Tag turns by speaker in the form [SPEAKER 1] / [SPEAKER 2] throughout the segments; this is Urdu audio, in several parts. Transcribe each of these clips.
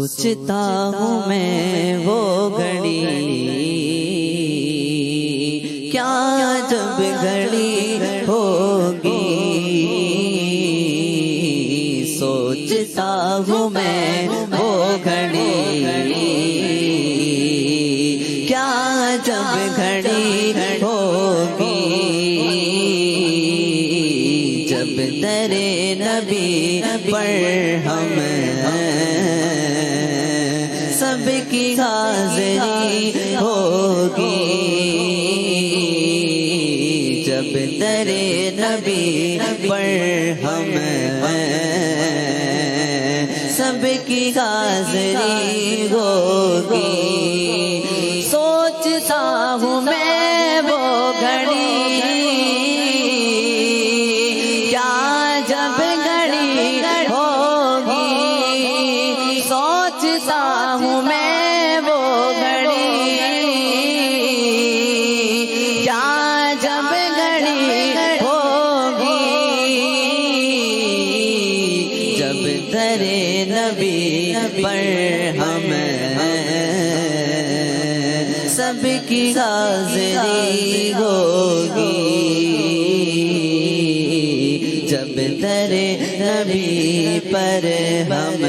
[SPEAKER 1] سوچتا ہوں میں وہ گھڑی، کیا جب گھڑی ہوگی، سوچتا ہوں میں وہ گھڑی، کیا جب گھڑی ہوگی، جب در نبی پر ہم سب کی حاضری ہوگی، جب در نبی پر ہم سب کی حاضری ہوگی، سوچتا ہوں میں وہ گھڑی، کیا جب گھڑی ہوگی، سوچتا ہوں میں وہ گھڑی، کیا جب گھڑی ہوگی، جب در نبی پر ہم سب کی حاضری ہوگی، جب در نبی پر ہم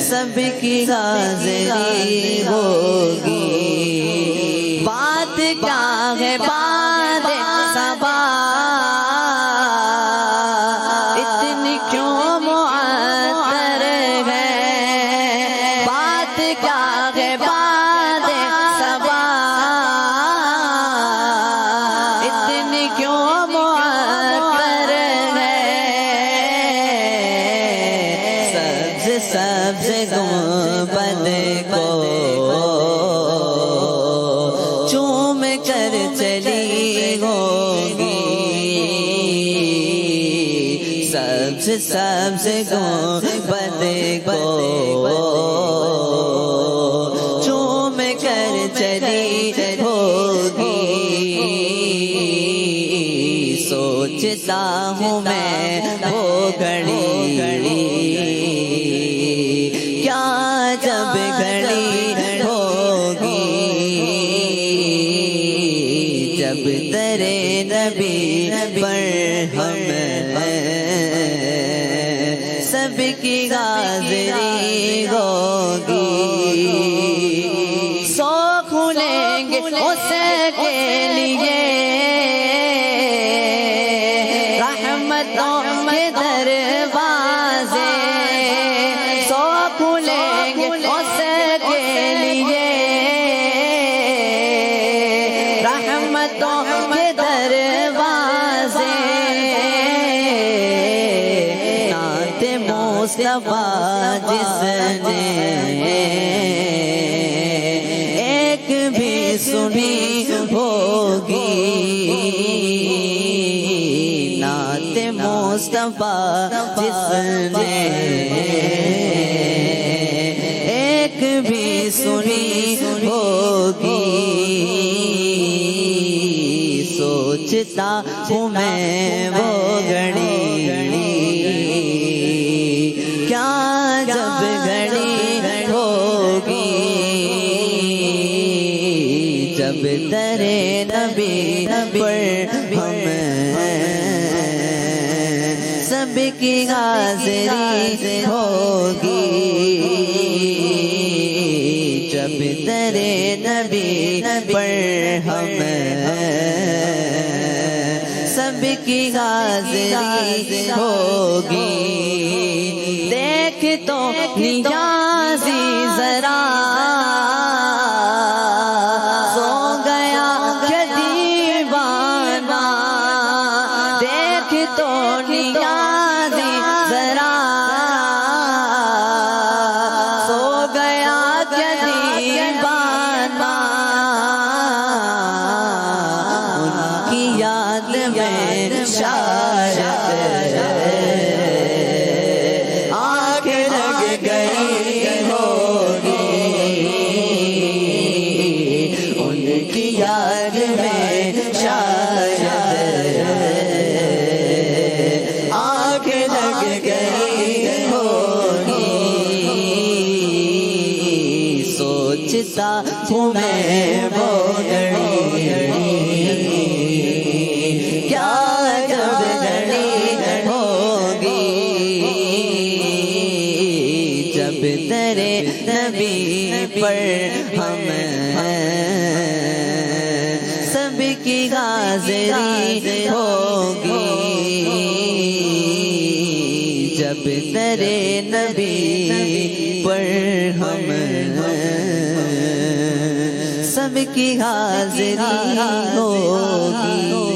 [SPEAKER 1] سب کی حاضری ہوگی، بات کیا ہے بات صبا، اتنی کیوں معطر ہے، بات کیا ہے بات صبا، اتنی کیوں معطر ہے، سبز سبز گنبد کو چوم کر چلی ہوگی، سبز سبز گنبد کو چوم کر چلی ہوگی، سوچتا ہوں میں وہ گھڑی، کیا جب گھڑی ہوگی، جب در نبی پر ہم سب کی حاضری ہوگی، سو کھلیں گے اس کے لیے رحمتوں کے دروازے، سو کھلیں گے اس کے لیے رحمتوں کے دروازے، نعت مصطفیٰ جس نے ایک بھی سنی ہوگی، نعت مصطفیٰ جس نے ایک بھی سنی ہوگی، سوچتا ہوں میں وہ گھڑی، کیا جب گھڑی ہوگی، جب در نبی پر ہم سب کی حاضری ہوگی، جب در نبی پر ہم سب کی حاضری ہوگی، دیکھ تو نیازی ذرا سو گیا کہ دیوانہ، دیکھ تو نیازی ذرا سو گیا کہ دیوانہ، ان کی یاد میں شاید آنکھ لگ گئی ہوگی، سوچتا ہوں میں وہ گھڑی کیا جب گھڑی ہوگی جب تیرے نبی پر ہم سب کی حاضری ہوگی جب تیرے نبی پر ہم سب کی حاضری ہوگی